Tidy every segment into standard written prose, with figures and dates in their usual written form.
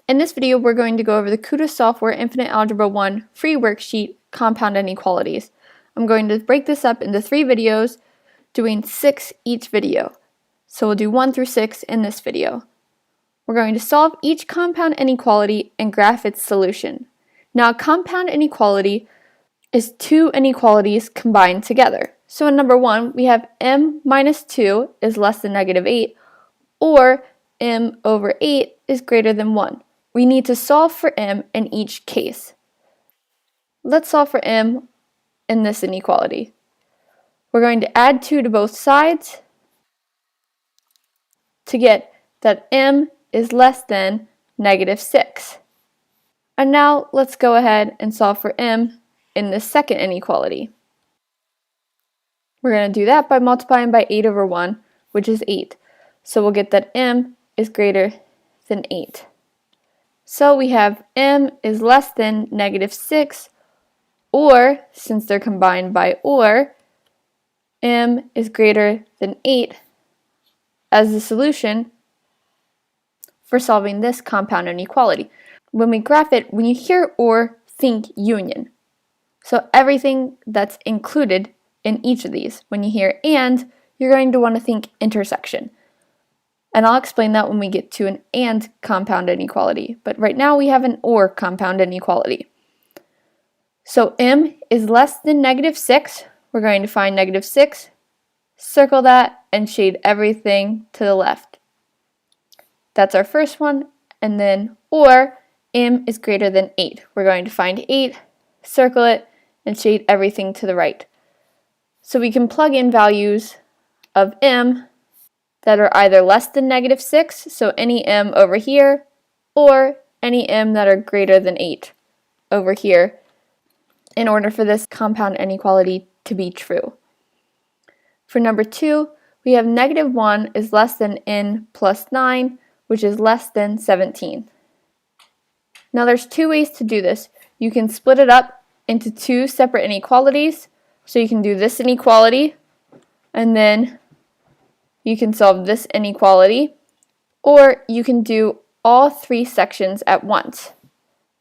In this video, we're going to go over the KutaSoftware Infinite Algebra 1 free worksheet, Compound Inequalities. I'm going to break this up into 3 videos, doing 6 each video. So we'll do 1 through 6 in this video. We're going to solve each compound inequality and graph its solution. Now, a compound inequality is 2 inequalities combined together. So in number 1, we have m minus 2 is less than negative 8, or m over 8 is greater than 1. We need to solve for m in each case. Let's solve for m in this inequality. We're going to add 2 to both sides to get that m is less than negative 6. And now let's go ahead and solve for m in the second inequality. We're going to do that by multiplying by 8 over 1, which is 8. So we'll get that m is greater than 8. So we have m is less than negative 6, or, since they're combined by or, m is greater than 8 as the solution for solving this compound inequality. When we graph it, when you hear or, think union. So everything that's included in each of these. When you hear and, you're going to want to think intersection. And I'll explain that when we get to an and compound inequality. But right now we have an or compound inequality. So m is less than negative 6. We're going to find negative 6, circle that, and shade everything to the left. That's our first one. And then or m is greater than 8. We're going to find 8, circle it, and shade everything to the right. So we can plug in values of m that are either less than negative 6, so any m over here, or any m that are greater than 8 over here, in order for this compound inequality to be true. For number 2, we have negative 1 is less than n plus 9, which is less than 17. Now there's 2 ways to do this. You can split it up into 2 separate inequalities, so you can do this inequality, and then you can solve this inequality, or you can do all 3 sections at once.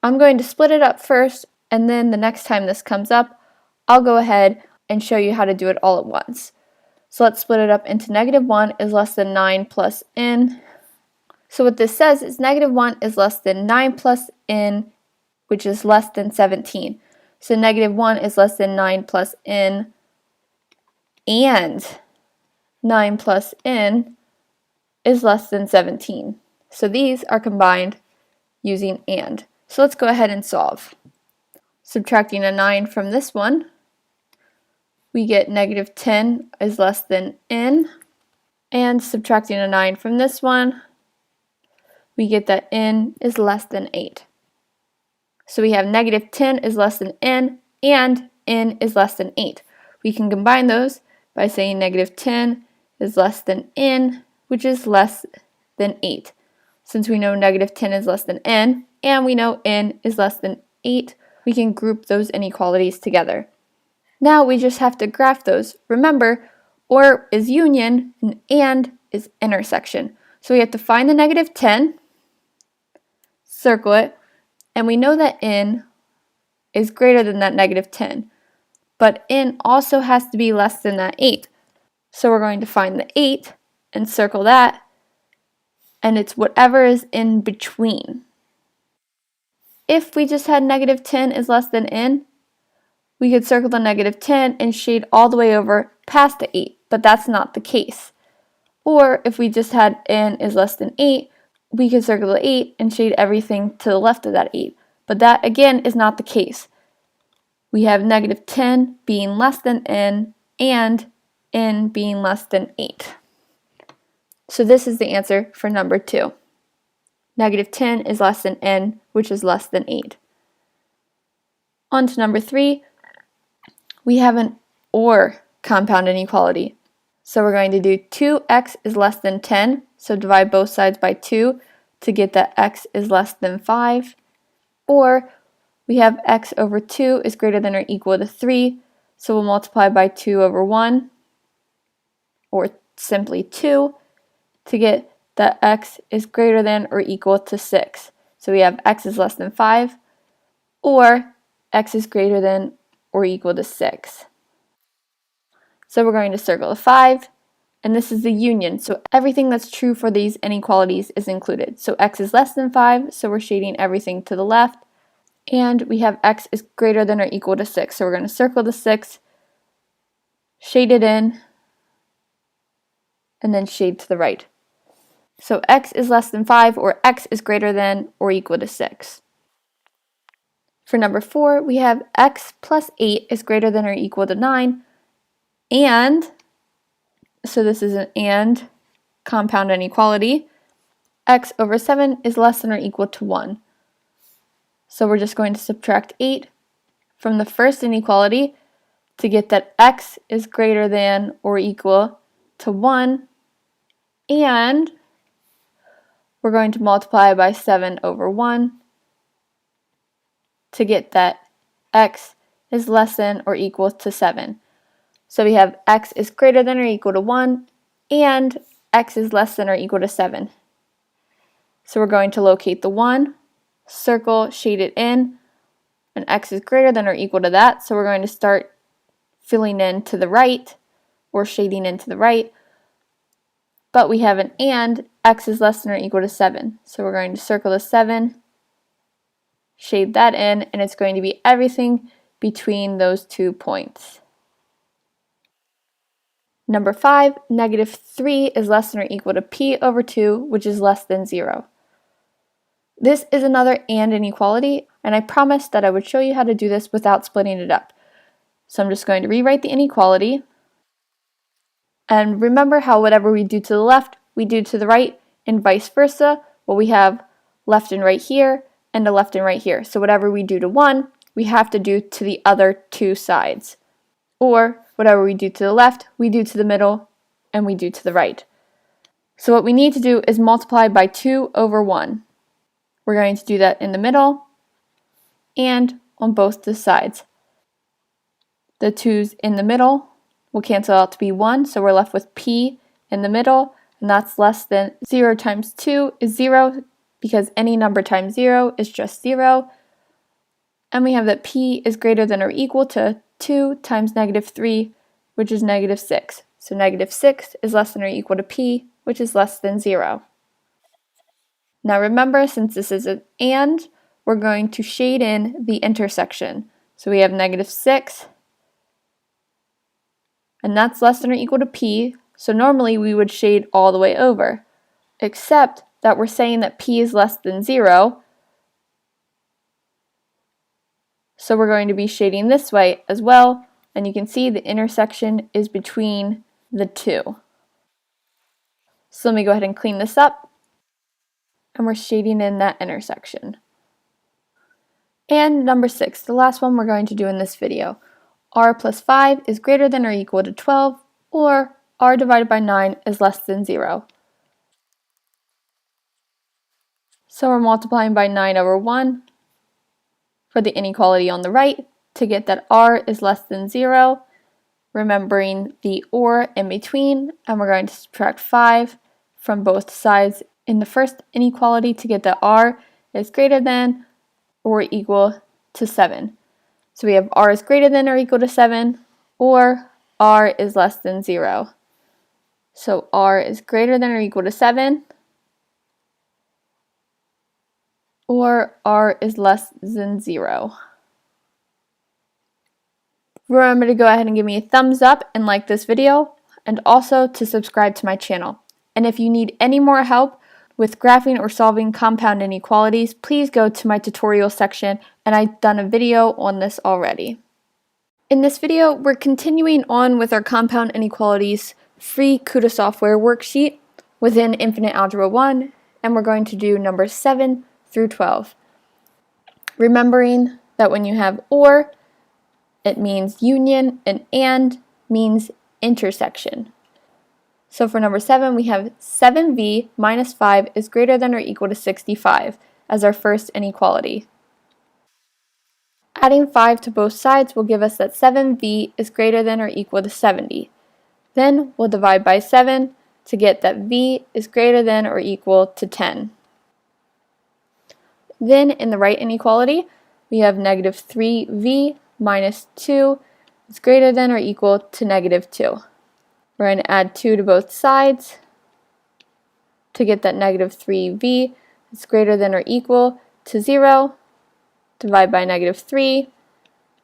I'm going to split it up first, and then the next time this comes up, I'll go ahead and show you how to do it all at once. So let's split it up into negative 1 is less than 9 plus n. So what this says is negative 1 is less than 9 plus n, which is less than 17. So negative 1 is less than 9 plus n, and 9 plus n is less than 17. So these are combined using and. So let's go ahead and solve. Subtracting a 9 from this one, we get negative 10 is less than n. And subtracting a 9 from this one, we get that n is less than 8. So we have negative 10 is less than n, and n is less than 8. We can combine those by saying negative 10 is less than n, which is less than 8. Since we know negative 10 is less than n, and we know n is less than 8, we can group those inequalities together. Now we just have to graph those. Remember, or is union, and is intersection. So we have to find the negative 10, circle it, and we know that n is greater than that negative 10. But n also has to be less than that 8. So we're going to find the 8 and circle that, and it's whatever is in between. If we just had negative 10 is less than n, we could circle the negative 10 and shade all the way over past the 8, but that's not the case. Or if we just had n is less than 8, we could circle the 8 and shade everything to the left of that 8, but that again is not the case. We have negative 10 being less than n, and n being less than 8. So this is the answer for number 2. Negative 10 is less than n, which is less than 8. On to number 3, we have an or compound inequality. So we're going to do 2x is less than 10, so divide both sides by 2 to get that x is less than 5. Or we have x over 2 is greater than or equal to 3, so we'll multiply by 2 over 1, or simply 2, to get that x is greater than or equal to 6. So we have x is less than 5, or x is greater than or equal to 6. So we're going to circle the 5, and this is the union. So everything that's true for these inequalities is included. So x is less than 5, so we're shading everything to the left. And we have x is greater than or equal to 6. So we're going to circle the 6, shade it in, and then shade to the right. So x is less than 5, or x is greater than or equal to 6. For number 4, we have x plus 8 is greater than or equal to 9, and, so this is an and compound inequality, x over 7 is less than or equal to 1. So we're just going to subtract 8 from the first inequality to get that x is greater than or equal to 1, and we're going to multiply by 7 over 1 to get that x is less than or equal to 7. So we have x is greater than or equal to 1, and x is less than or equal to 7. So we're going to locate the 1, circle, shade it in, and x is greater than or equal to that. So we're going to start filling in to the right, or shading in to the right. But we have an and, x is less than or equal to 7. So we're going to circle the 7, shade that in, and it's going to be everything between those 2 points. Number 5, negative 3 is less than or equal to p over 2, which is less than 0. This is another and inequality, and I promised that I would show you how to do this without splitting it up. So I'm just going to rewrite the inequality. And remember how whatever we do to the left, we do to the right, and vice versa. Well, we have left and right here, and a left and right here. So whatever we do to one, we have to do to the other 2 sides. Or whatever we do to the left, we do to the middle, and we do to the right. So what we need to do is multiply by 2 over 1. We're going to do that in the middle and on both the sides. The 2's in the middle will cancel out to be 1, so we're left with p in the middle, and that's less than 0 times 2 is 0, because any number times 0 is just 0. And we have that p is greater than or equal to 2 times negative 3, which is negative 6. So negative 6 is less than or equal to p, which is less than 0. Now remember, since this is an and, we're going to shade in the intersection. So we have negative 6, and that's less than or equal to p, so normally we would shade all the way over, except that we're saying that p is less than 0, so we're going to be shading this way as well, and you can see the intersection is between the 2. So let me go ahead and clean this up, and we're shading in that intersection. And number 6, the last one we're going to do in this video. R plus 5 is greater than or equal to 12, or r divided by 9 is less than 0. So we're multiplying by 9 over 1 for the inequality on the right to get that r is less than 0, remembering the or in between, and we're going to subtract 5 from both sides in the first inequality to get that r is greater than or equal to 7. So we have r is greater than or equal to 7, or r is less than 0. So r is greater than or equal to 7, or r is less than 0. Remember to go ahead and give me a thumbs up and like this video, and also to subscribe to my channel. And if you need any more help with graphing or solving compound inequalities, please go to my tutorial section, and I've done a video on this already. In this video, we're continuing on with our compound inequalities free KutaSoftware worksheet within Infinite Algebra 1, and we're going to do numbers 7 through 12. Remembering that when you have or, it means union, and means intersection. So for number 7, we have 7v minus 5 is greater than or equal to 65 as our first inequality. Adding 5 to both sides will give us that 7v is greater than or equal to 70. Then we'll divide by 7 to get that v is greater than or equal to 10. Then in the right inequality, we have negative 3v minus 2 is greater than or equal to negative 2. We're going to add 2 to both sides to get that negative 3v is greater than or equal to 0. Divide by negative 3.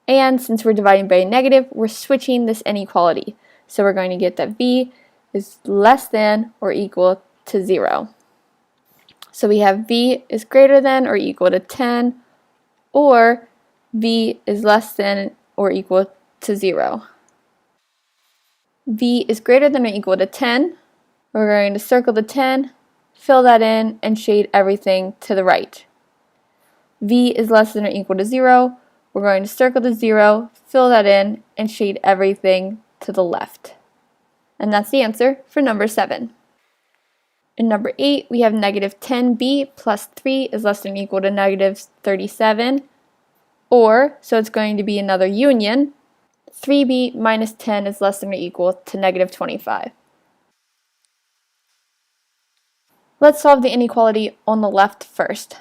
And since we're dividing by a negative, we're switching this inequality. So we're going to get that v is less than or equal to 0. So we have v is greater than or equal to 10, or v is less than or equal to 0. V is greater than or equal to 10. We're going to circle the 10, fill that in, and shade everything to the right. V is less than or equal to 0. We're going to circle the 0, fill that in, and shade everything to the left. And that's the answer for number 7. In number 8, we have negative 10b plus 3 is less than or equal to negative 37. Or, so it's going to be another union, 3b minus 10 is less than or equal to negative 25. Let's solve the inequality on the left first.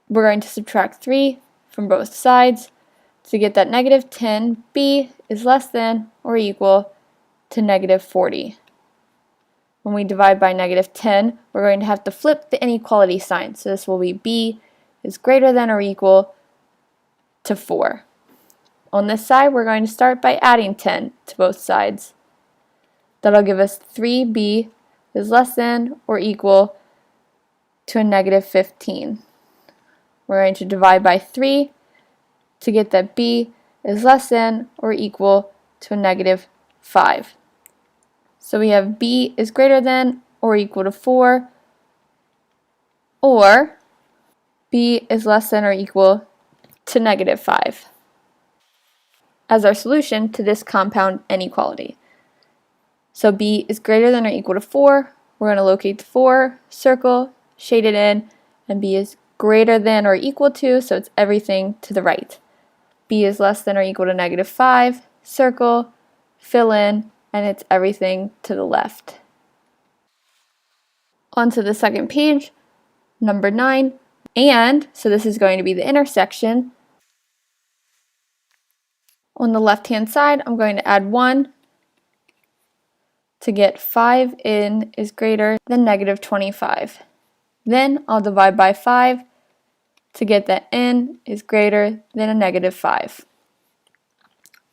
We're going to subtract 3 from both sides to get that negative 10b is less than or equal to negative 40. When we divide by negative 10, we're going to have to flip the inequality sign. So this will be b is greater than or equal to 4. On this side, we're going to start by adding 10 to both sides. That'll give us 3b is less than or equal to a negative 15. We're going to divide by 3 to get that b is less than or equal to a negative 5. So we have b is greater than or equal to 4, or b is less than or equal to negative 5 as our solution to this compound inequality. So b is greater than or equal to 4. We're going to locate the 4, circle, shade it in, and b is greater than or equal to, so it's everything to the right. B is less than or equal to negative 5, circle, fill in, and it's everything to the left. On to the second page, number 9, and, so this is going to be the intersection. On the left-hand side, I'm going to add 1 to get 5n is greater than negative 25. Then I'll divide by 5 to get that n is greater than a negative 5.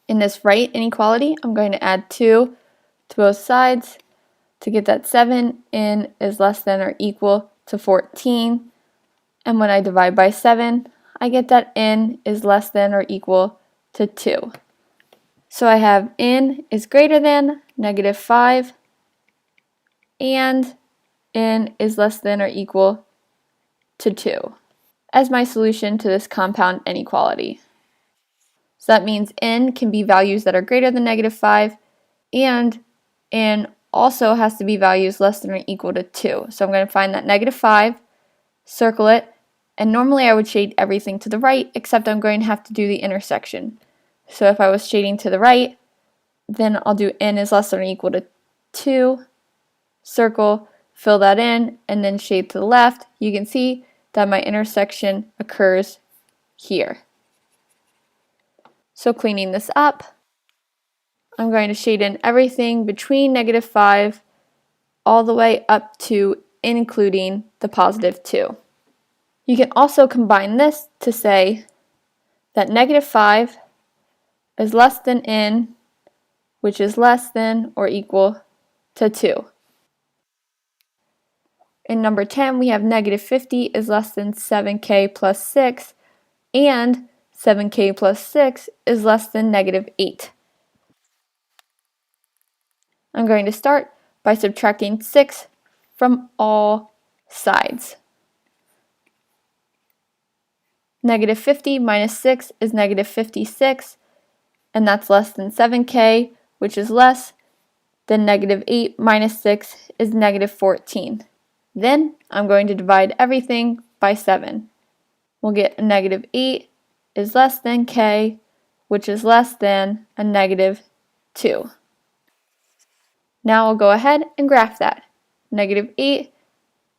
In this right inequality, I'm going to add 2 to both sides to get that 7n is less than or equal to 14. And when I divide by 7, I get that n is less than or equal to 2. So I have n is greater than negative 5 and n is less than or equal to 2 as my solution to this compound inequality. So that means n can be values that are greater than negative 5, and n also has to be values less than or equal to 2. So I'm going to find that negative 5, circle it, and normally I would shade everything to the right, except I'm going to have to do the intersection. So if I was shading to the right, then I'll do n is less than or equal to 2, circle, fill that in, and then shade to the left. You can see that my intersection occurs here. So cleaning this up, I'm going to shade in everything between negative 5 all the way up to including the positive 2. You can also combine this to say that negative 5 is less than n, which is less than or equal to 2. In number 10, we have negative 50 is less than 7k plus 6, and 7k plus 6 is less than negative 8. I'm going to start by subtracting 6 from all sides. Negative 50 minus 6 is negative 56, and that's less than 7k, which is less than negative 8 minus 6 is negative 14. Then I'm going to divide everything by 7. We'll get a negative 8 is less than k, which is less than a negative 2. Now I'll go ahead and graph that. Negative 8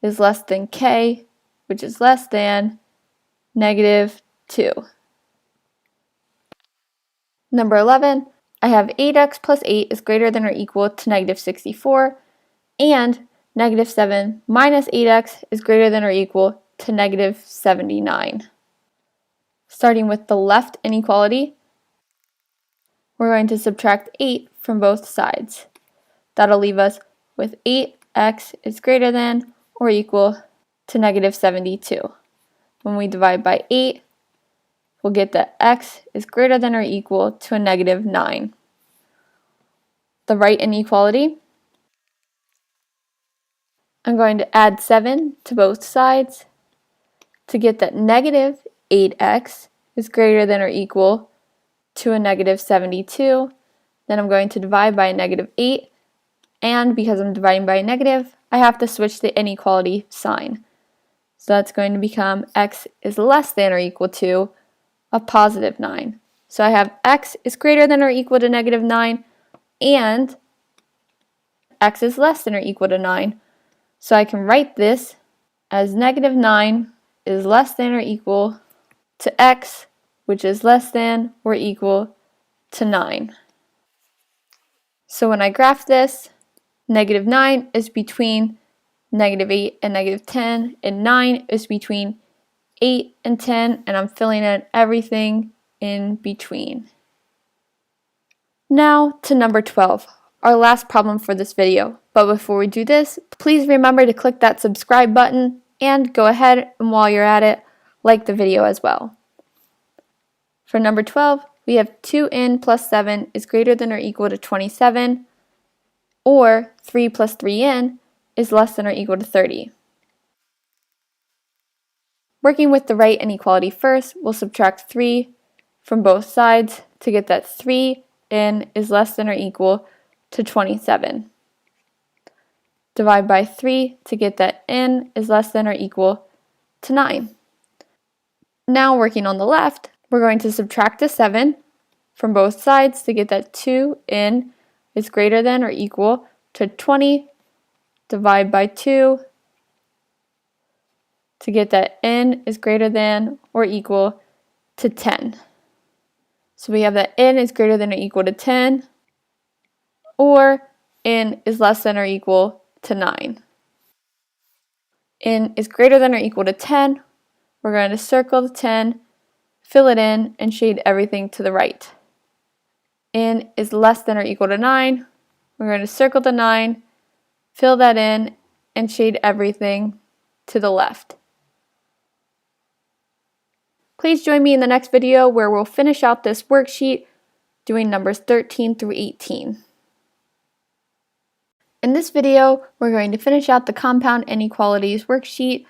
is less than k, which is less than negative 2. Number 11, I have 8x plus 8 is greater than or equal to negative 64, and negative 7 minus 8x is greater than or equal to negative 79. Starting with the left inequality, we're going to subtract 8 from both sides. That'll leave us with 8x is greater than or equal to negative 72. When we divide by 8, we'll get that x is greater than or equal to a negative 9. The right inequality, I'm going to add 7 to both sides to get that negative 8x is greater than or equal to a negative 72. Then I'm going to divide by a negative 8, and because I'm dividing by a negative, I have to switch the inequality sign. So that's going to become x is less than or equal to a positive 9. So I have x is greater than or equal to negative 9, and x is less than or equal to 9. So I can write this as negative 9 is less than or equal to x, which is less than or equal to 9. So when I graph this, negative 9 is between negative 8 and negative 10, and 9 is between 8 and 10, and I'm filling in everything in between. Now to number 12, our last problem for this video. But before we do this, please remember to click that subscribe button, and go ahead and while you're at it, like the video as well. For number 12, we have 2n plus 7 is greater than or equal to 27, or 3 plus 3n is less than or equal to 30. Working with the right inequality first, we'll subtract 3 from both sides to get that 3n is less than or equal to 27. Divide by 3 to get that n is less than or equal to 9. Now working on the left, we're going to subtract the 7 from both sides to get that 2n is greater than or equal to 20. Divide by 2 to get that n is greater than or equal to 10. So we have that n is greater than or equal to 10, or n is less than or equal to 9. N is greater than or equal to 10. We're going to circle the 10, fill it in, and shade everything to the right. N is less than or equal to 9. We're going to circle the 9, fill that in, and shade everything to the left. Please join me in the next video where we'll finish out this worksheet doing numbers 13 through 18. In this video, we're going to finish out the compound inequalities worksheet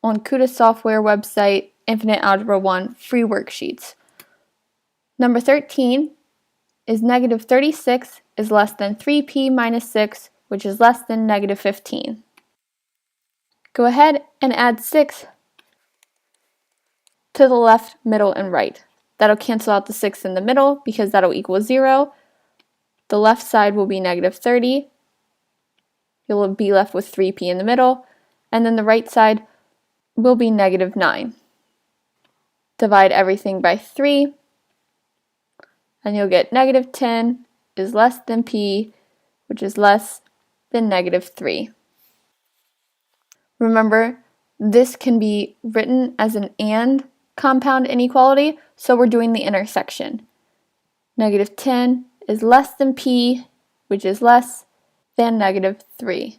on KutaSoftware website, Infinite Algebra 1 free worksheets. Number 13 is negative 36 is less than 3p minus 6, which is less than negative 15. Go ahead and add 6 to the left, middle, and right. That'll cancel out the 6 in the middle because that'll equal 0. The left side will be negative 30. You'll be left with 3p in the middle, and then the right side will be negative 9. Divide everything by 3, and you'll get negative 10 is less than p, which is less than negative 3. Remember, this can be written as an and compound inequality, so we're doing the intersection. Negative 10 is less than p, which is less than negative 3.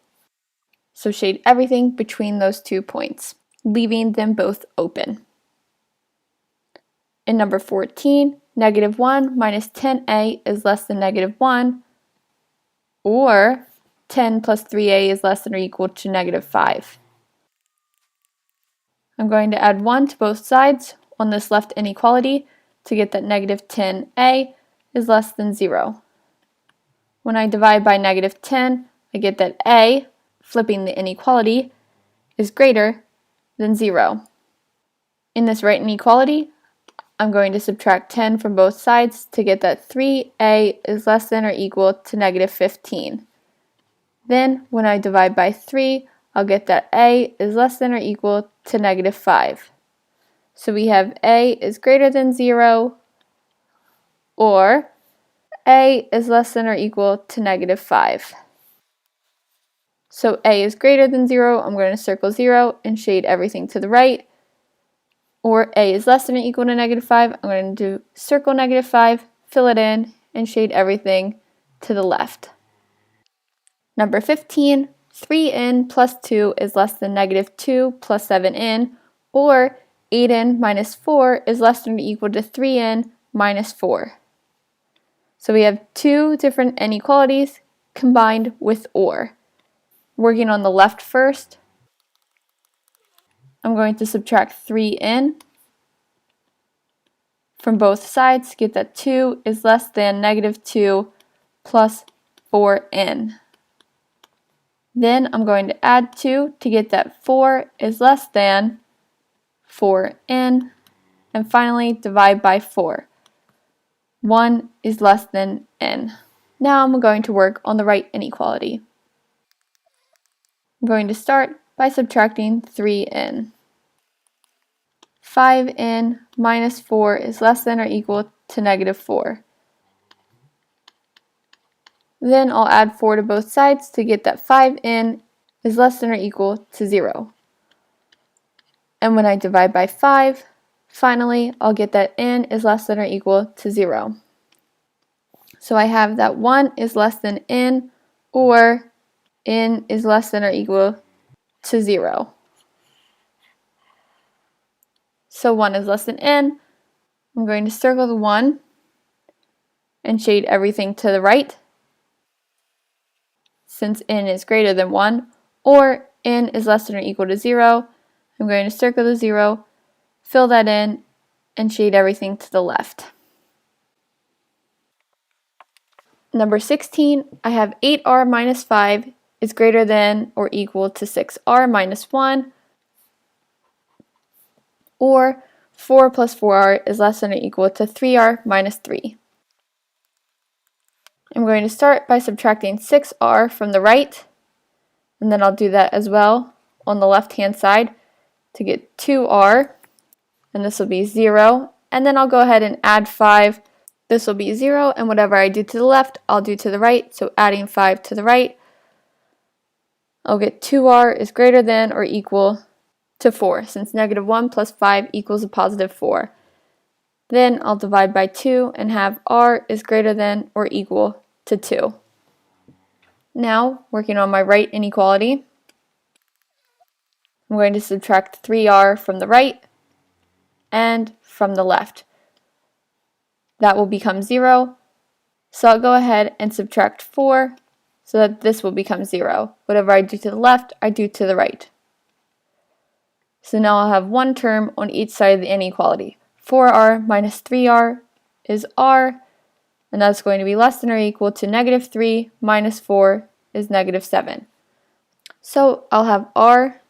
So shade everything between those 2 points, leaving them both open. In number 14, negative 1 minus 10a is less than negative 1, or 10 plus 3a is less than or equal to negative 5. I'm going to add 1 to both sides on this left inequality to get that negative 10a is less than 0. When I divide by negative 10, I get that a, flipping the inequality, is greater than 0. In this right inequality, I'm going to subtract 10 from both sides to get that 3a is less than or equal to negative 15. Then, when I divide by 3, I'll get that a is less than or equal to negative 5. So we have a is greater than 0, or a is less than or equal to negative 5. So a is greater than 0, I'm going to circle 0 and shade everything to the right. Or a is less than or equal to negative 5, I'm going to do circle negative 5, fill it in, and shade everything to the left. Number 15, 3n plus 2 is less than negative 2 plus 7n, or 8n minus 4 is less than or equal to 3n minus 4. So we have two different inequalities combined with or. Working on the left first, I'm going to subtract 3n from both sides to get that 2 is less than negative 2 plus 4n. Then I'm going to add 2 to get that 4 is less than 4n. And finally, divide by 4. 1 is less than n. Now I'm going to work on the right inequality. I'm going to start by subtracting 3n. 5n minus 4 is less than or equal to negative 4. Then I'll add 4 to both sides to get that 5n is less than or equal to 0. And when I divide by 5, finally I'll get that n is less than or equal to 0. So I have that 1 is less than n, or n is less than or equal to 0. So 1 is less than n. I'm going to circle the 1 and shade everything to the right, since n is greater than 1, or n is less than or equal to 0. I'm going to circle the 0, fill that in, and shade everything to the left. Number 16, I have 8r minus 5 is greater than or equal to 6r minus 1, or 4 plus 4r is less than or equal to 3r minus 3. I'm going to start by subtracting 6r from the right, and then I'll do that as well on the left-hand side to get 2r, and this will be 0, and then I'll go ahead and add 5. This will be 0, and whatever I do to the left, I'll do to the right, so adding 5 to the right, I'll get 2r is greater than or equal to 4, since negative 1 plus 5 equals a positive 4. Then I'll divide by 2 and have r is greater than or equal to 2. Now, working on my right inequality, I'm going to subtract 3r from the right and from the left. That will become 0, so I'll go ahead and subtract 4 so that this will become 0. Whatever I do to the left, I do to the right. So now I'll have one term on each side of the inequality. 4r minus 3r is r, and that's going to be less than or equal to negative 3 minus 4 is negative 7. So I'll have r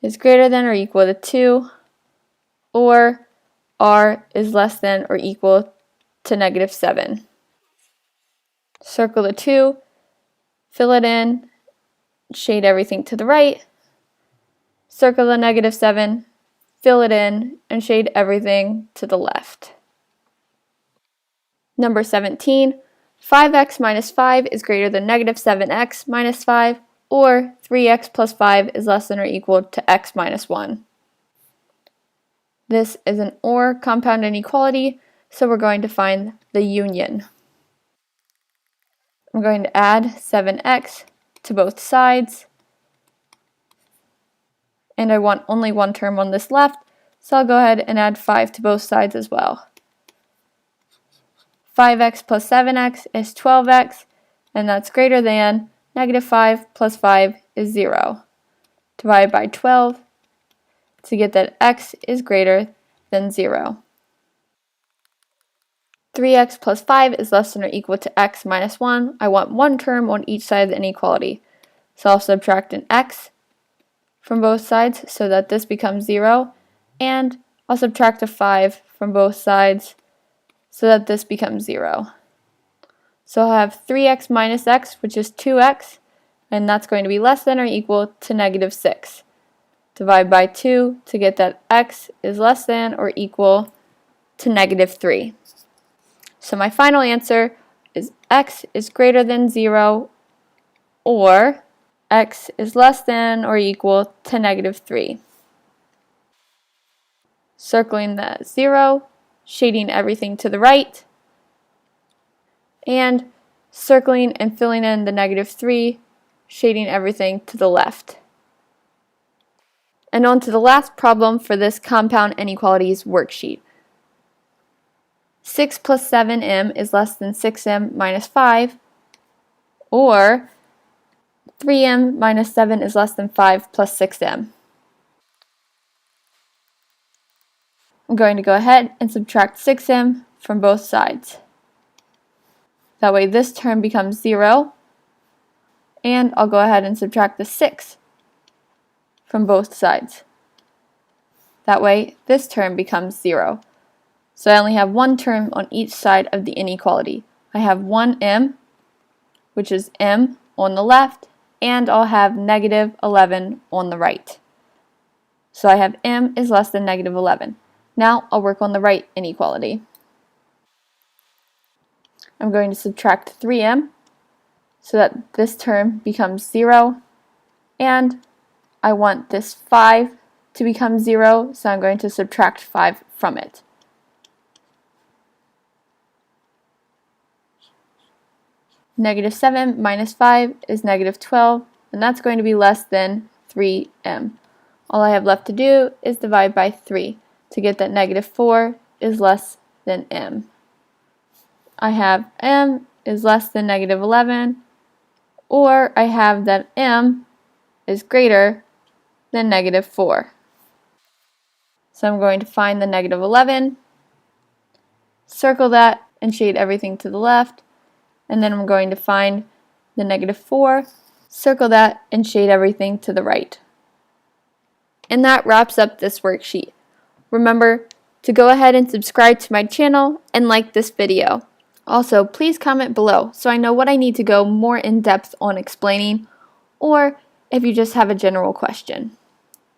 is greater than or equal to 2, or r is less than or equal to negative 7. Circle the 2, fill it in, shade everything to the right, circle the negative 7, fill it in, and shade everything to the left. Number 17, 5x minus 5 is greater than negative 7x minus 5, or 3x plus 5 is less than or equal to x minus 1. This is an or compound inequality, so we're going to find the union. I'm going to add 7x to both sides, and I want only one term on this left, so I'll go ahead and add 5 to both sides as well. 5x plus 7x is 12x, and that's greater than negative 5 plus 5 is 0. Divide by 12 to get that x is greater than 0. 3x plus 5 is less than or equal to x minus 1. I want one term on each side of the inequality. So I'll subtract an x from both sides so that this becomes 0, and I'll subtract a 5 from both sides so that this becomes 0. So I'll have 3x minus x, which is 2x, and that's going to be less than or equal to negative 6. Divide by 2 to get that x is less than or equal to negative 3. So my final answer is x is greater than 0 or x is less than or equal to negative 3. Circling that 0, shading everything to the right, and circling and filling in the negative 3, shading everything to the left. And on to the last problem for this compound inequalities worksheet. 6 plus 7m is less than 6m minus 5, or 3m minus 7 is less than 5 plus 6m. I'm going to go ahead and subtract 6m from both sides. That way this term becomes 0, and I'll go ahead and subtract the 6 from both sides. That way this term becomes 0. So I only have one term on each side of the inequality. I have 1m, which is m on the left, and I'll have negative 11 on the right. So I have m is less than negative 11. Now I'll work on the right inequality. I'm going to subtract 3m so that this term becomes 0, and I want this 5 to become 0, so I'm going to subtract 5 from it. Negative 7 minus 5 is negative 12, and that's going to be less than 3m. All I have left to do is divide by 3 to get that negative 4 is less than m. I have m is less than negative 11, or I have that m is greater than negative 4. So I'm going to find the negative 11, circle that, and shade everything to the left, and then I'm going to find the negative 4, circle that, and shade everything to the right. And that wraps up this worksheet. Remember to go ahead and subscribe to my channel and like this video. Also, please comment below so I know what I need to go more in depth on explaining, or if you just have a general question.